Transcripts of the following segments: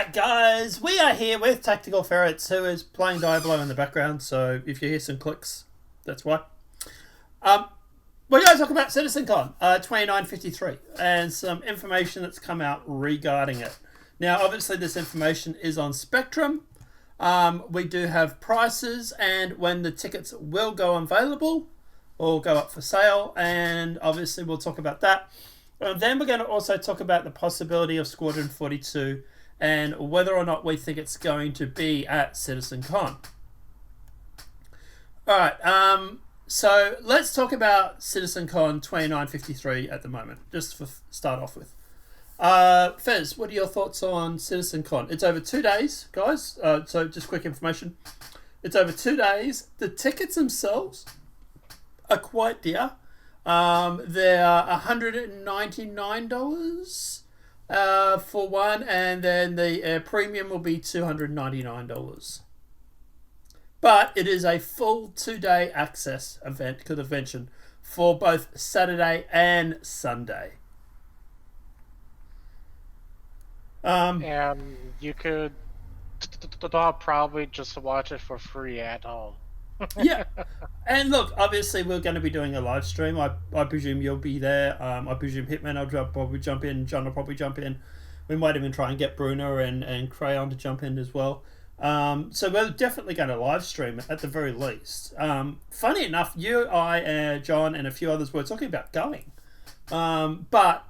Alright guys, we are here with Tactical Ferrets, who is playing Diablo in the background, so if you hear some clicks, that's why. We're going to talk about Citizencon 2953 and some information that's come out regarding it. Now, obviously this information is on Spectrum. We do have prices and when the tickets will go available or go up for sale, and obviously we'll talk about that. Then we're going to also talk about the possibility of Squadron 42 and whether or not we think it's going to be at Citizencon. Alright, so let's talk about Citizencon 2953 at the moment, just for start off with. Fez, what are your thoughts on Citizencon? It's over 2 days, guys, so just quick information. It's over 2 days. The tickets themselves are quite dear. They're $199 for one, and then the premium will be $299. But it is a full 2-day access event, convention, for both Saturday and Sunday. And you could probably just watch it for free at home. Yeah, and look, obviously we're going to be doing a live stream. I presume you'll be there. I presume Hitman will probably jump in. John will probably jump in. We might even try and get Bruno and Crayon to jump in as well. So we're definitely going to live stream it at the very least. Funny enough, you, I, John, and a few others were talking about going. But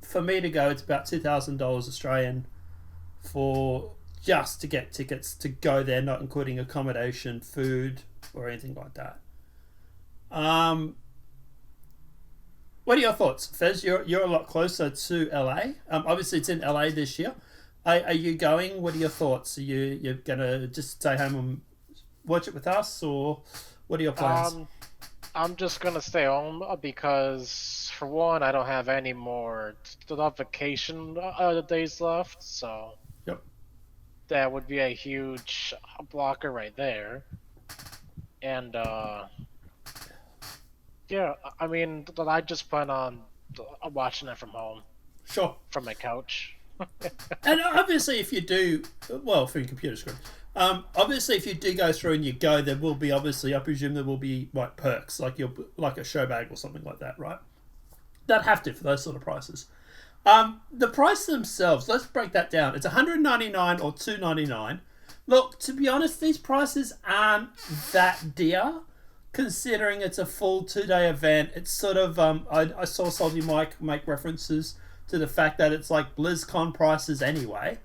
for me to go, it's about $2,000 Australian for just to get tickets to go there, not including accommodation, food, or anything like that. What are your thoughts, Fez? You're a lot closer to LA. Obviously, it's in LA this year. Are you going? What are your thoughts? Are you're gonna just stay home and watch it with us, or what are your plans? I'm just gonna stay home because, for one, I don't have any more vacation days left, so Yep. that would be a huge blocker right there. And yeah, I mean, I just plan on watching it from home, Sure. from my couch. And obviously, if you do, well, through your computer screen. Obviously, if you do go through and you go, there will be obviously, I presume there will be like perks, like a show bag or something like that, right? They'd have to for those sort of prices. The price themselves, let's break that down. It's $199 or $299. Look, to be honest, these prices aren't that dear, considering it's a full 2-day event. It's sort of, I saw Salty Mike make references to the fact that it's like BlizzCon prices anyway.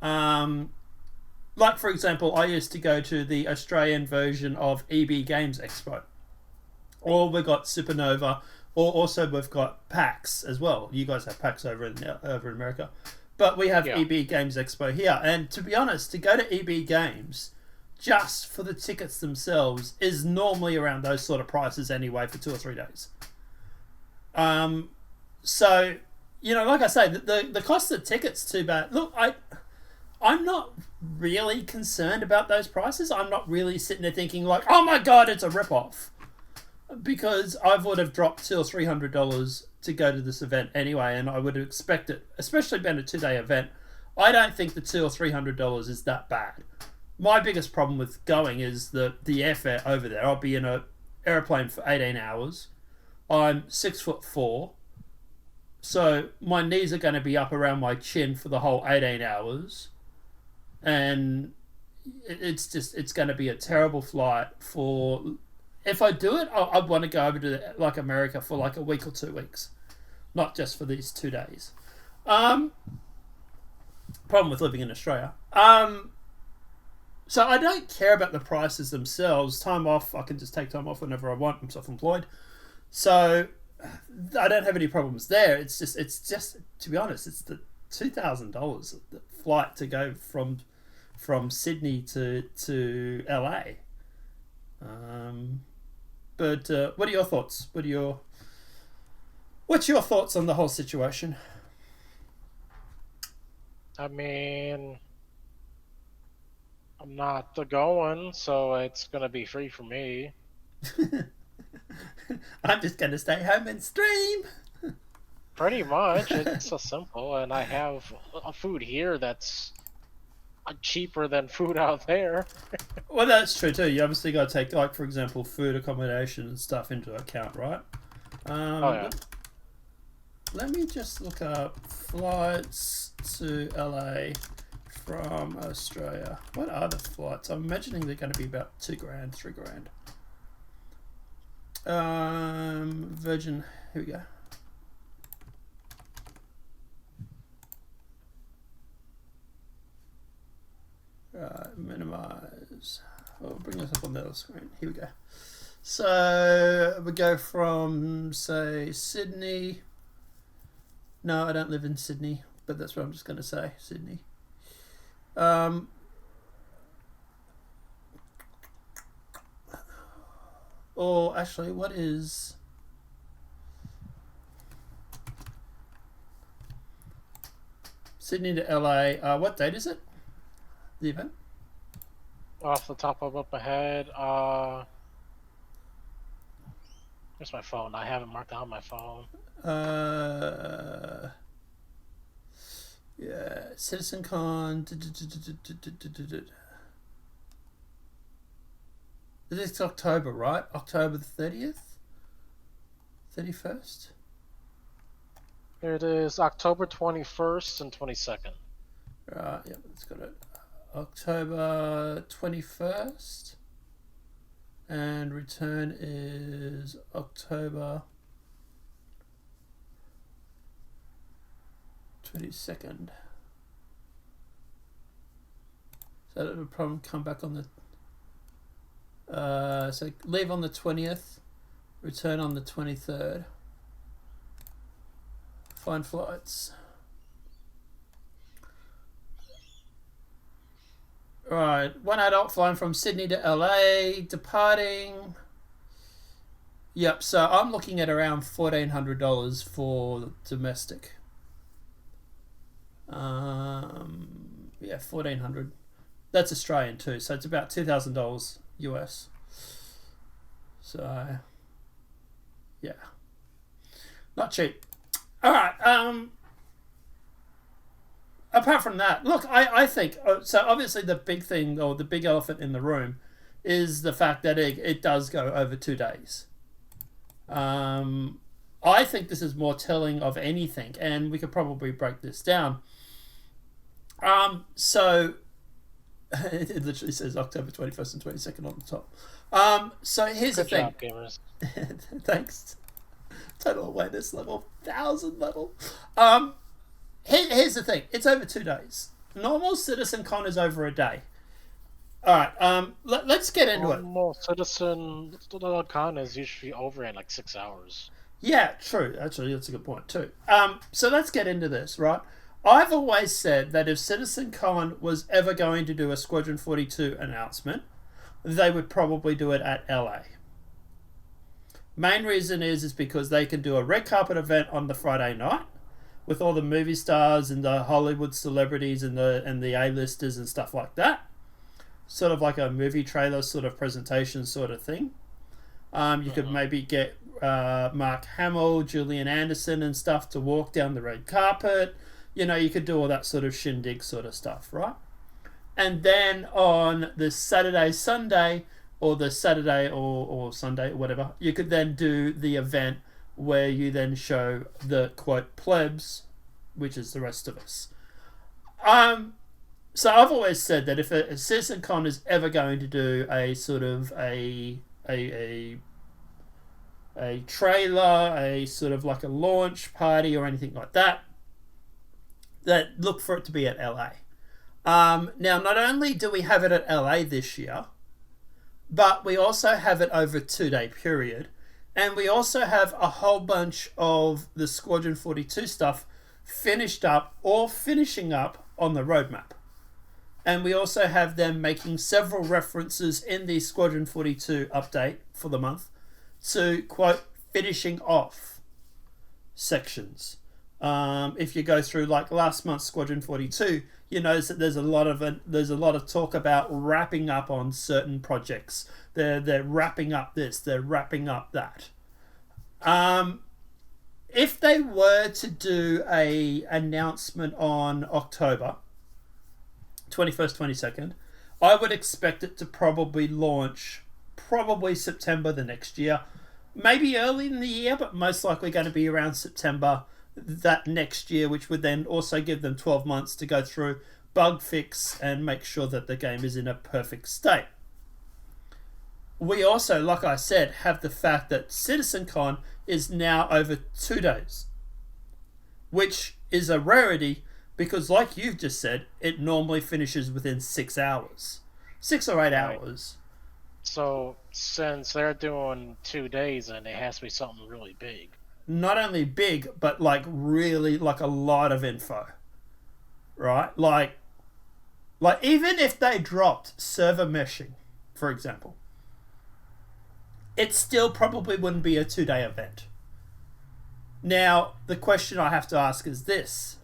Like, for example, I used to go to the Australian version of EB Games Expo. Or we've got Supernova, or also we've got PAX as well. You guys have PAX over in America. But we have EB Games Expo here. And to be honest, to go to EB Games, just for the tickets themselves, is normally around those sort of prices anyway for 2 or 3 days. So, you know, like I say, the cost of the tickets too bad. Look, I'm not really concerned about those prices. I'm not really sitting there thinking like, oh my god, it's a rip-off. Because I would have dropped $200 or $300 to go to this event anyway, and I would expect it, especially being a 2-day event. I don't think the $200 or $300 is that bad. My biggest problem with going is the airfare over there. I'll be in an airplane for 18 hours. I'm 6'4", so my knees are going to be up around my chin for the whole 18 hours, and it's going to be a terrible flight for. If I do it, I want to go over to like America for like a week or 2 weeks, not just for these 2 days. Problem with living in Australia. So I don't care about the prices themselves. Time off, I can just take time off whenever I want. I'm self-employed, so I don't have any problems there. It's just to be honest, it's the $2,000 the flight to go from Sydney to LA. But what are your thoughts? What's your thoughts on the whole situation? I mean, I'm not going, so it's gonna be free for me. I'm just gonna stay home and stream. Pretty much, it's so simple, and I have a food here that's cheaper than food out there. Well, that's true too. You obviously got to take, like, for example, food, accommodation, and stuff into account, right? Oh yeah. Let me just look up flights to LA from Australia. What are the flights? I'm imagining they're going to be about $2,000, $3,000. Virgin. Here we go. Right, minimize. I'll bring this up on the other screen. Here we go. So we go from, say, Sydney. No, I don't live in Sydney, but that's what I'm just going to say, Sydney. Or actually, what is... Sydney to LA. What date is it? The event? Off the top of up ahead, where's my phone? I haven't marked down my phone. Yeah, Citizencon. It's October, right? October the 30th? 31st? Here it is, October 21st and 22nd. Right, yep, it's got it. October 21st. And return is October 22nd. So that would probably come back on the... so leave on the 20th, return on the 23rd. Find flights. Right, one adult flying from Sydney to LA, departing. Yep, so I'm looking at around $1,400 for domestic. Yeah, $1,400. That's Australian too, so it's about $2,000 US. So, yeah, not cheap. All right. Apart from that, look, I think so. Obviously, the big thing or the big elephant in the room is the fact that it does go over 2 days. I think this is more telling of anything, and we could probably break this down. So it literally says October 21st and 22nd on the top. So here's Good the thing. job, gamers. Thanks. Total awareness level, 1,000 level. Here's the thing. It's over 2 days. Normal Citizencon is over a day. All right. Let's get into it. Normal Citizencon is usually over in like 6 hours. Yeah, true. Actually, that's a good point too. So let's get into this, right? I've always said that if Citizencon was ever going to do a Squadron 42 announcement, they would probably do it at LA. Main reason is because they can do a red carpet event on the Friday night with all the movie stars and the Hollywood celebrities and the A-listers and stuff like that. Sort of like a movie trailer sort of presentation sort of thing. You could maybe get Mark Hamill, Julian Anderson and stuff to walk down the red carpet. You know, you could do all that sort of shindig sort of stuff, right? And then on the Saturday, Sunday, or the Saturday or Sunday or whatever, you could then do the event where you then show the, quote, plebs, which is the rest of us. So I've always said that if a Citizencon is ever going to do a sort of a trailer, a sort of like a launch party or anything like that, that look for it to be at LA. Now, not only do we have it at LA this year, but we also have it over a 2-day period. And we also have a whole bunch of the Squadron 42 stuff finished up or finishing up on the roadmap. And we also have them making several references in the Squadron 42 update for the month to, quote, finishing off sections. If you go through like last month's Squadron 42, you notice that there's a lot of talk about wrapping up on certain projects. They're wrapping up this, they're wrapping up that. If they were to do a announcement on October 21st, 22nd. I would expect it to probably launch probably September the next year. Maybe early in the year, but most likely going to be around September that next year, which would then also give them 12 months to go through, bug fix, and make sure that the game is in a perfect state. We also, like I said, have the fact that Citizencon is now over 2 days, which is a rarity because, like you've just said, it normally finishes within 6 hours. 6 or 8 hours. So, since they're doing 2 days, and it has to be something really big. Not only big, but like really like a lot of info. Right? Like even if they dropped server meshing, for example, it still probably wouldn't be a 2-day event. Now, the question I have to ask is this.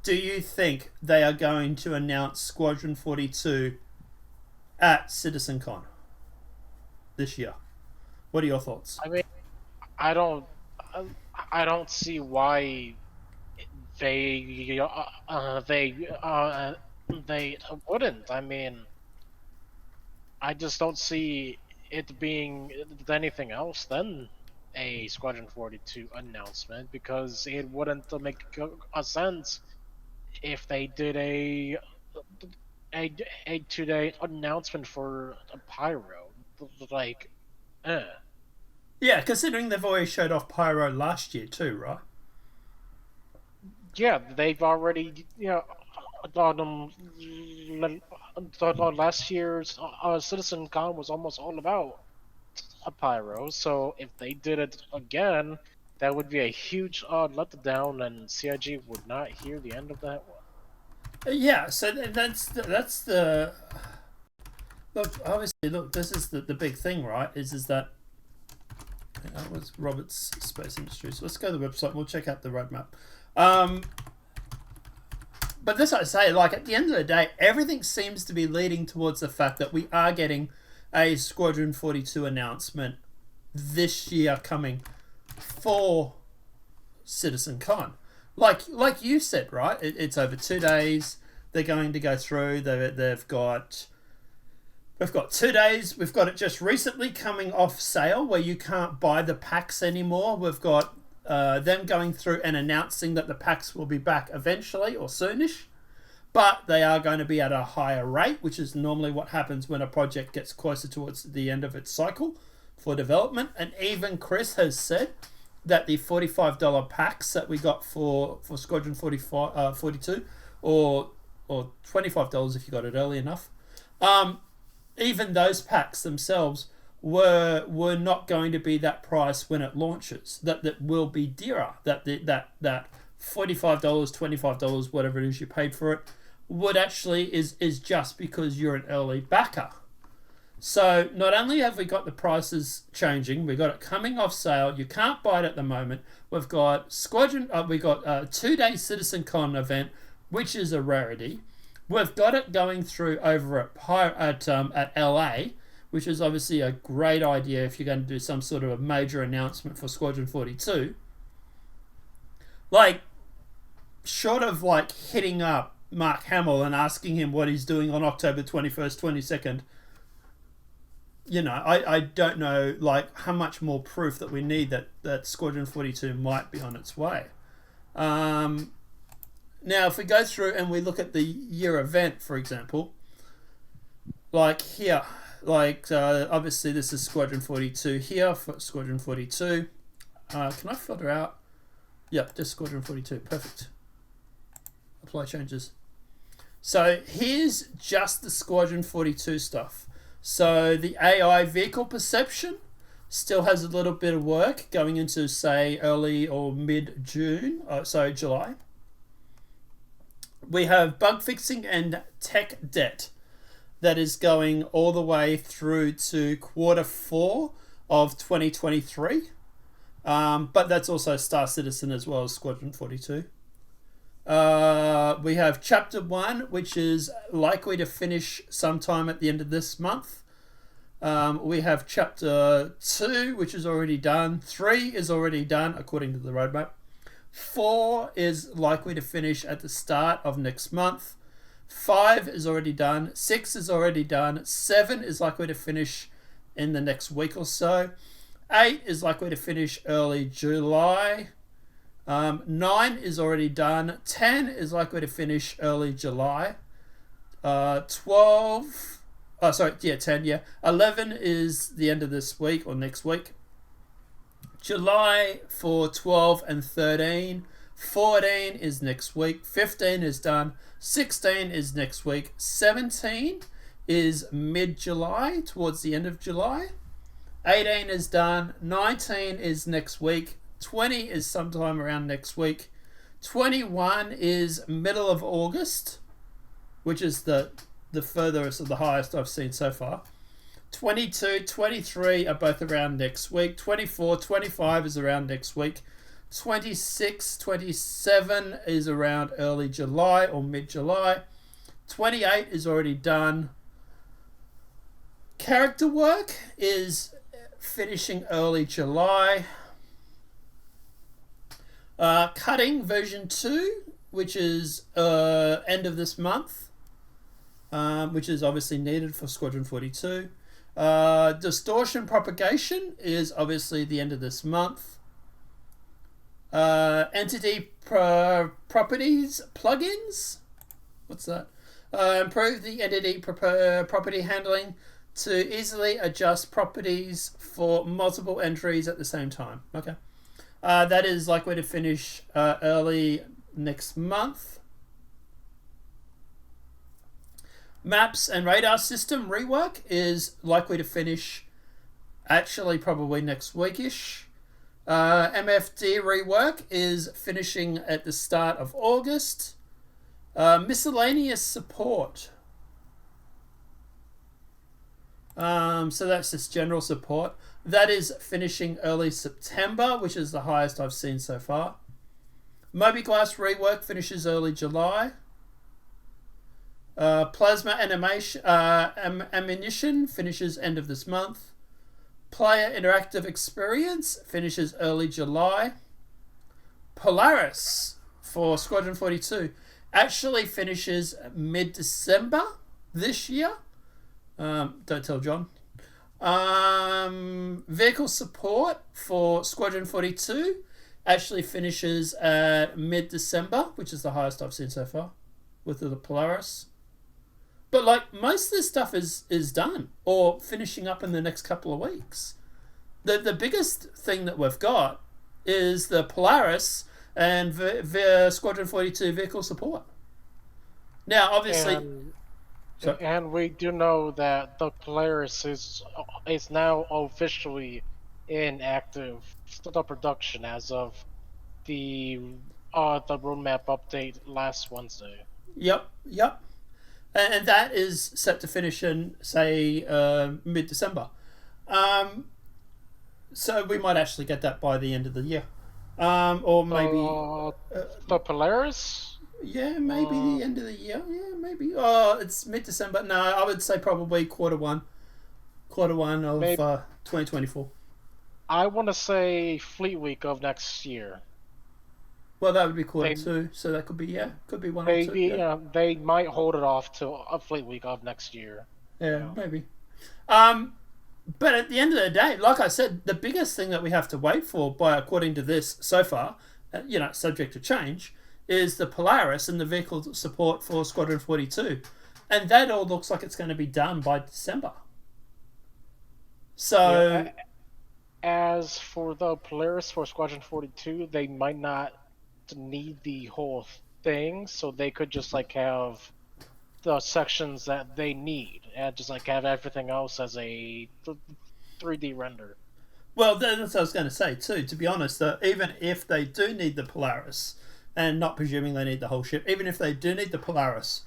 Do you think they are going to announce Squadron 42 at Citizencon this year? What are your thoughts? I mean, I don't see why they wouldn't. I mean, I just don't see it being anything else than a Squadron 42 announcement, because it wouldn't make a sense if they did a 2-day announcement for a Pyro. Like, Yeah, considering they've already showed off Pyro last year too, right? Yeah, they've already, last year's Citizencon was almost all about a Pyro, so if they did it again, that would be a huge letdown, and CIG would not hear the end of that one. Yeah, so that's the look. Obviously, look. This is the big thing, right? Is that was Robert's Space Industries. So let's go to the website. We'll check out the roadmap. But this I say, like at the end of the day, everything seems to be leading towards the fact that we are getting a Squadron 42 announcement this year coming for Citizencon. Like you said, right? It's over 2 days. They're going to go through. We've got 2 days. We've got it just recently coming off sale where you can't buy the packs anymore. We've got them going through and announcing that the packs will be back eventually or soonish, but they are going to be at a higher rate, which is normally what happens when a project gets closer towards the end of its cycle for development. And even Chris has said that the $45 packs that we got for Squadron 42 or $25 if you got it early enough, even those packs themselves were not going to be that price when it launches. That will be dearer. That $45, $25, whatever it is you paid for it, would actually is just because you're an early backer. So not only have we got the prices changing, we got it coming off sale. You can't buy it at the moment. We've got Squadron. We got a 2-day Citizencon event, which is a rarity. We've got it going through over at LA, which is obviously a great idea if you're going to do some sort of a major announcement for Squadron 42. Like, short of like hitting up Mark Hamill and asking him what he's doing on October 21st, 22nd, I don't know like how much more proof that we need that Squadron 42 might be on its way. Now, if we go through and we look at the year event, for example, like here, obviously this is Squadron 42 here for Squadron 42. Can I filter out? Yep, just Squadron 42. Perfect. Apply changes. So here's just the Squadron 42 stuff. So the AI vehicle perception still has a little bit of work going into, say, early or mid-June. July. We have bug fixing and tech debt that is going all the way through to Q4 of 2023. But that's also Star Citizen as well as Squadron 42. We have Chapter 1, which is likely to finish sometime at the end of this month. We have Chapter 2, which is already done. 3 is already done, according to the roadmap. 4 is likely to finish at the start of next month. 5 is already done. 6 is already done. 7 is likely to finish in the next week or so. 8 is likely to finish early July. 9 is already done. 10 is likely to finish early July. 12... 10, yeah. 11 is the end of this week or next week. July for 12 and 13. 14 is next week. 15 is done. 16 is next week. 17 is mid-July, towards the end of July. 18 is done. 19 is next week. 20 is sometime around next week. 21 is middle of August, which is the furthest or the highest I've seen so far. 22, 23 are both around next week. 24, 25 is around next week. 26, 27 is around early July or mid-July. 28 is already done. Character work is finishing early July. Cutting version 2, which is end of this month, which is obviously needed for Squadron 42. Distortion propagation is obviously the end of this month. Entity properties plugins. What's that? Improve the entity property handling to easily adjust properties for multiple entries at the same time. Okay. That is likely to finish early next month. Maps and radar system rework is likely to finish actually probably next weekish. MFD rework is finishing at the start of August. Miscellaneous support. So that's just general support. That is finishing early September, which is the highest I've seen so far. Moby-Glass rework finishes early July. Plasma animation ammunition finishes end of this month. Player interactive experience finishes early July. Polaris for Squadron 42 actually finishes mid-December this year. Don't tell John. Vehicle support for Squadron 42 actually finishes at mid-December, which is the highest I've seen so far with the Polaris. But like most of this stuff is done or finishing up in the next couple of weeks. The biggest thing that we've got is the Polaris and Squadron 42 vehicle support. Now, obviously, and we do know that the Polaris is now officially in active production as of the roadmap update last Wednesday. Yep. And that is set to finish in, say, mid-December. So we might actually get that by the end of the year. Or maybe... the Polaris? Yeah, maybe the end of the year. Yeah, maybe. Oh, it's mid-December. No, I would say probably quarter one of 2024. I want to say Fleet Week of next year. Well, that would be quarter two, so that could be one or two. Yeah. They might hold it off to a Fleet Week of next year. Yeah, maybe. But at the end of the day, like I said, the biggest thing that we have to wait for, according to this so far, subject to change, is the Polaris and the vehicle support for Squadron 42. And that all looks like it's going to be done by December. So... Yeah, as for the Polaris for Squadron 42, they might not need the whole thing, so they could just have the sections that they need and just have everything else as a 3D render. Well, that's what I was going to say too. To be honest, even if they do need the Polaris, and not presuming they need the whole ship, even if they do need the Polaris,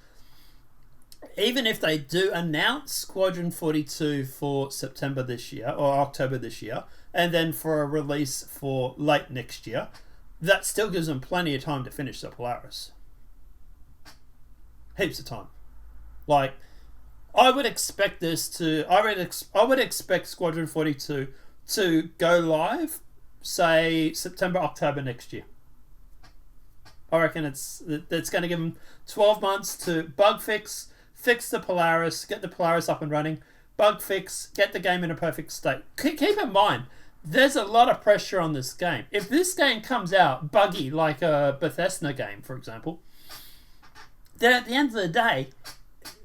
even if they do announce Squadron 42 for September this year or October this year, and then for a release for late next year, that still gives them plenty of time to finish the Polaris. Heaps of time. I would expect I would expect Squadron 42 to go live, say, September, October next year. I reckon it's going to give them 12 months to bug fix the Polaris, get the Polaris up and running, bug fix, get the game in a perfect state. Keep in mind, there's a lot of pressure on this game. If this game comes out buggy like a Bethesda game, for example, then at the end of the day,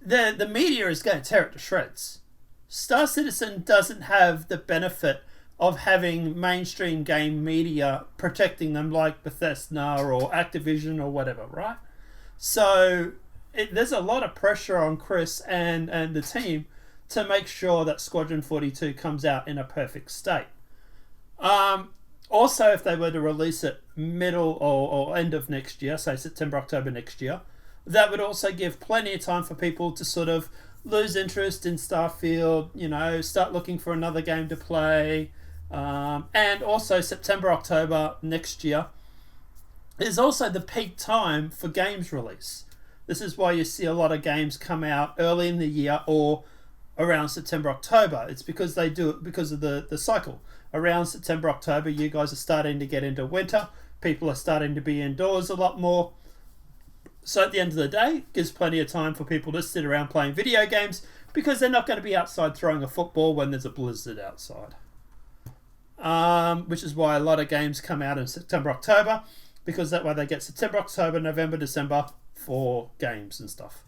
the media is going to tear it to shreds. Star Citizen doesn't have the benefit of having mainstream game media protecting them like Bethesda or Activision or whatever, right? So there's a lot of pressure on Chris and the team to make sure that Squadron 42 comes out in a perfect state. Also, if they were to release it middle or end of next year, say September, October next year, that would also give plenty of time for people to sort of lose interest in Starfield, start looking for another game to play. And also September, October next year is also the peak time for games release. This is why you see a lot of games come out early in the year or around September, October. It's because they do it because of the cycle. Around September, October, you guys are starting to get into winter. People are starting to be indoors a lot more. So at the end of the day, it gives plenty of time for people to sit around playing video games because they're not going to be outside throwing a football when there's a blizzard outside. Which is why a lot of games come out in September, October, because that way they get September, October, November, December for games and stuff.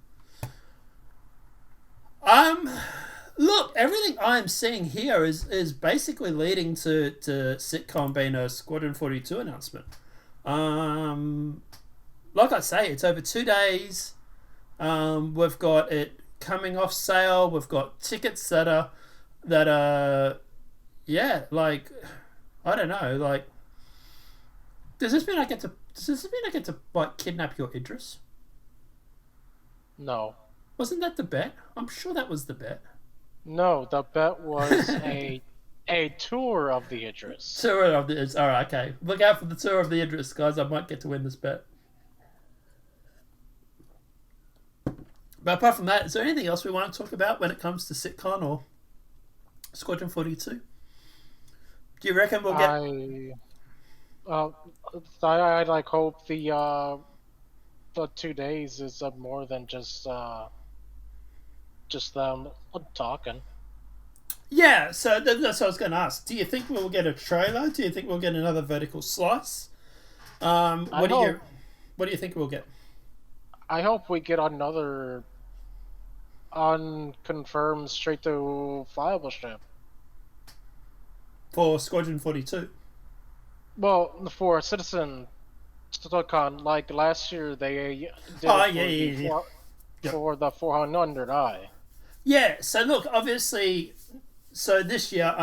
Look, everything I'm seeing here is basically leading to Sitcon being a Squadron 42 announcement. Like I say, it's over 2 days. We've got it coming off sale. We've got tickets that are yeah, like, I don't know, like, does this mean I get to like kidnap your Idris? No. Wasn't that the bet? I'm sure that was the bet. No, the bet was a tour of the Idris. Tour of the Idris. Alright, okay. Look out for the tour of the Idris, guys. I might get to win this bet. But apart from that, is there anything else we want to talk about when it comes to Sitcon or Squadron 42? Do you reckon we'll get... I like hope the 2 days is more than just them talking. Yeah, so that's what I was going to ask. Do you think we'll get a trailer? Do you think we'll get another vertical slice? What do you think we'll get? I hope we get another unconfirmed straight to viable strip. For Squadron 42? Well, for Citizencon, like last year, they did for the 400i. Yeah, so look, obviously, so this year,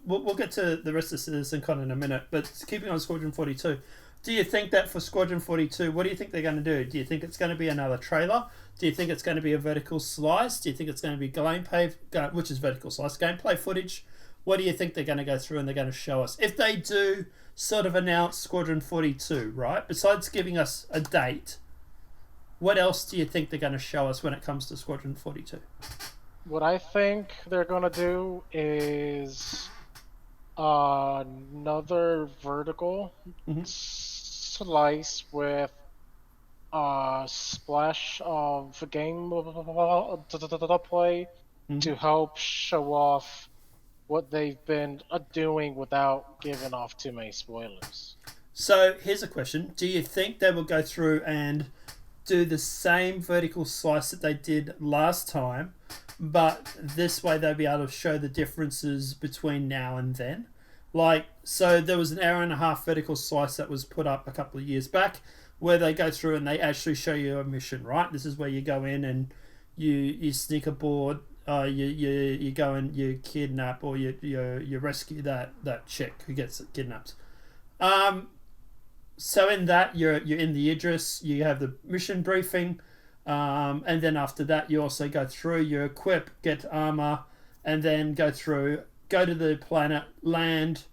we'll get to the rest of Citizencon in a minute, but keeping on Squadron 42, do you think that for Squadron 42, what do you think they're going to do? Do you think it's going to be another trailer? Do you think it's going to be a vertical slice? Do you think it's going to be gameplay, which is vertical slice, gameplay footage? What do you think they're going to go through and they're going to show us? If they do sort of announce Squadron 42, right, besides giving us a date, what else do you think they're going to show us when it comes to Squadron 42? What I think they're going to do is another vertical slice with a splash of game play to help show off what they've been doing without giving off too many spoilers. So here's a question. Do you think they will go through and do the same vertical slice that they did last time, but this way they'll be able to show the differences between now and then? Like, so there was an hour and a half vertical slice that was put up a couple of years back where they go through and they actually show you a mission, right? This is where you go in and you sneak aboard, you go and you kidnap or you rescue that chick who gets kidnapped. So in that you're in the Idris, you have the mission briefing, and then after that you also go through, you equip, get armor, and then go to the planet, land,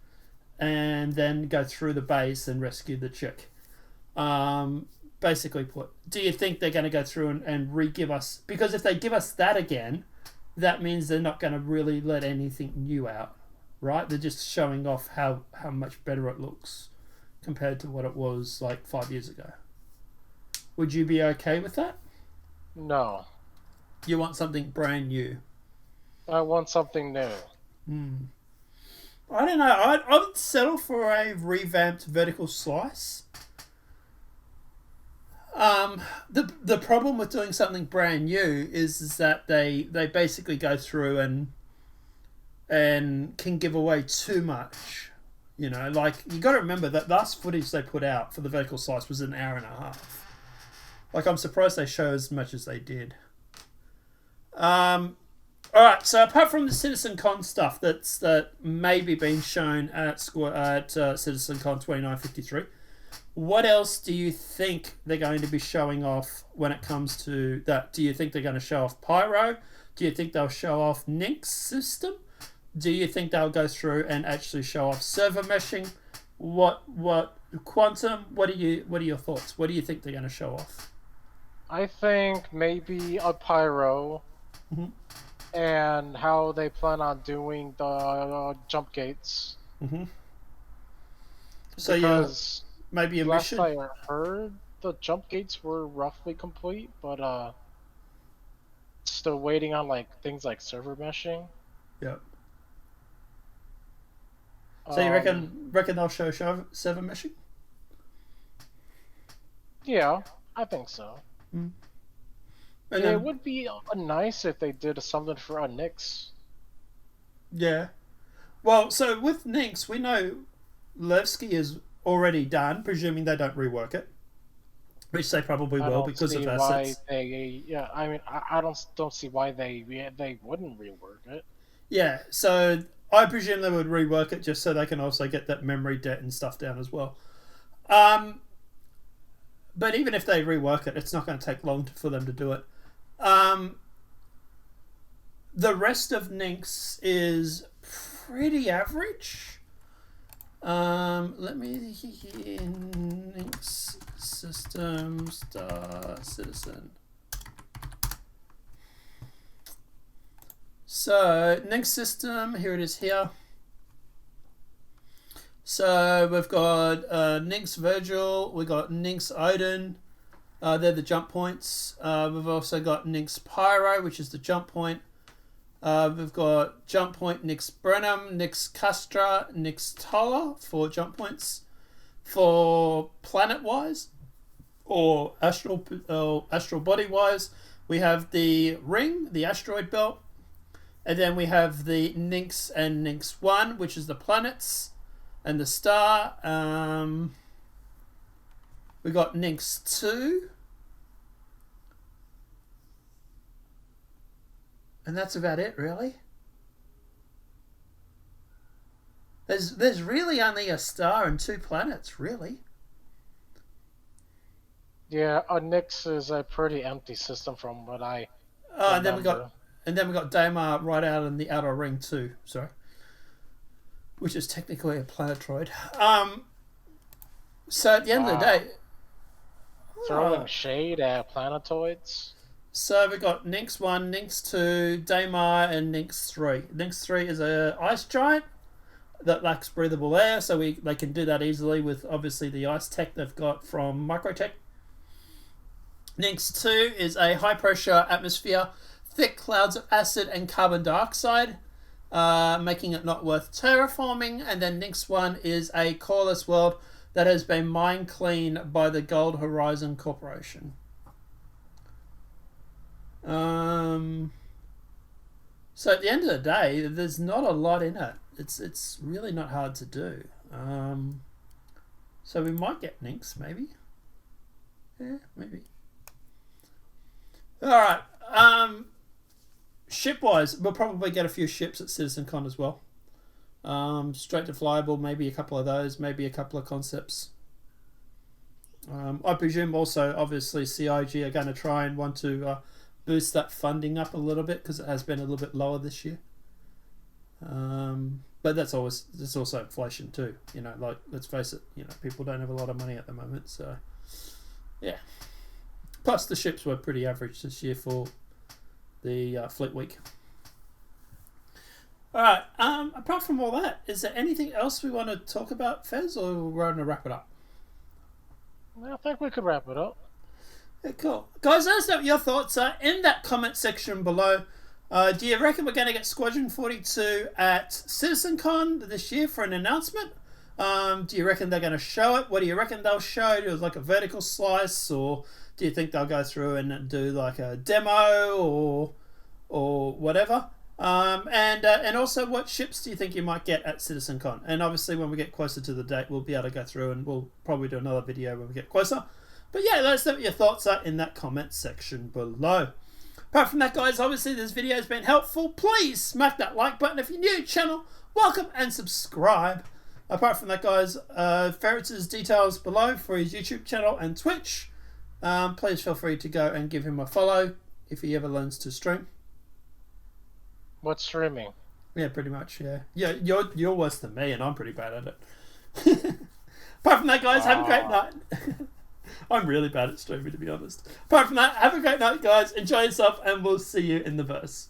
and then go through the base and rescue the chick. Basically put, do you think they're going to go through and re-give us, because if they give us that again, that means they're not going to really let anything new out, right? They're just showing off how much better it looks compared to what it was like 5 years ago. Would you be okay with that? No. You want something brand new? I want something new. I don't know. I would settle for a revamped vertical slice. The problem with doing something brand new is that they basically go through and can give away too much. You know, like, you got to remember that last footage they put out for the vertical slice was an hour and a half. Like, I'm surprised they show as much as they did. Alright, so apart from the Citizencon stuff that maybe been shown at Citizencon 2953, what else do you think they're going to be showing off when it comes to that? Do you think they're going to show off Pyro? Do you think they'll show off Nink's system? Do you think they'll go through and actually show off server meshing? What Quantum? What are your thoughts? What do you think they're going to show off? I think maybe a Pyro. Mm-hmm. And how they plan on doing the jump gates. Mm-hmm. So because maybe a last mission. I heard, the jump gates were roughly complete, but still waiting on things like server meshing. Yep. So you reckon they'll show server meshing? Yeah, I think so. Mm. And it would be nice if they did something for Nyx. Yeah. Well, so with Nyx, we know Levski is already done, presuming they don't rework it, which they probably will because of assets. I don't see why they wouldn't rework it. Yeah, so I presume they would rework it just so they can also get that memory debt and stuff down as well. But even if they rework it, it's not going to take long for them to do it. The rest of Nyx is pretty average. Let me hear Nyx system Star Citizen. So Nyx system, here it is here. So we've got Nyx Virgil, we've got Nyx Odin. They're the jump points. We've also got Nyx Pyro, which is the jump point. We've got jump point Nyx Brenham, Nyx Castra, Nyx Toller for jump points. For planet-wise, or astral body-wise, we have the ring, the asteroid belt. And then we have the Nyx and Nyx 1, which is the planets and the star. We got Nyx 2. And that's about it, really. There's really only a star and 2 planets, really. Yeah, Nyx is a pretty empty system from what I remember. And then we got Daymar right out in the outer ring too, sorry. Which is technically a planetoid. So at the end of the day, throwing shade at planetoids. So we got Nyx 1, Nyx 2, Daymar, and Nyx 3. Nyx 3 is a ice giant that lacks breathable air, so they can do that easily with obviously the ice tech they've got from Microtech. Nyx 2 is a high pressure atmosphere, thick clouds of acid and carbon dioxide, making it not worth terraforming. And then Nyx 1 is a coreless world that has been mined clean by the Gold Horizon Corporation. So at the end of the day, there's not a lot in it. It's really not hard to do. So we might get Nyx, maybe. Yeah, maybe. All right. Ship-wise, we'll probably get a few ships at Citizencon as well. Straight to flyable, maybe a couple of those, maybe a couple of concepts. I presume also, obviously, CIG are going to try and want to boost that funding up a little bit because it has been a little bit lower this year. But there's also inflation too. You know, like, let's face it, you know, people don't have a lot of money at the moment, so yeah. Plus, the ships were pretty average this year for the Fleet Week. All right. Apart from all that, is there anything else we want to talk about, Fez, or we're going to wrap it up? I think we could wrap it up. Yeah, cool. Guys, let us know what your thoughts are in that comment section below. Do you reckon we're going to get Squadron 42 at Citizencon this year for an announcement? Do you reckon they're going to show it? What do you reckon they'll show? Do it like a vertical slice, or do you think they'll go through and do like a demo or whatever? And also, what ships do you think you might get at Citizencon? And obviously, when we get closer to the date, we'll be able to go through and we'll probably do another video when we get closer. But yeah, let us know what your thoughts are in that comment section below. Apart from that, guys, obviously this video has been helpful. Please smack that like button if you're new to the channel. Welcome and subscribe. Apart from that, guys, Ferretz's details below for his YouTube channel and Twitch. Please feel free to go and give him a follow if he ever learns to stream. What's streaming? Yeah, pretty much, yeah. Yeah, you're worse than me and I'm pretty bad at it. Apart from that, guys, have a great night. I'm really bad at streaming, to be honest. Apart from that, have a great night, guys. Enjoy yourself, and we'll see you in the verse.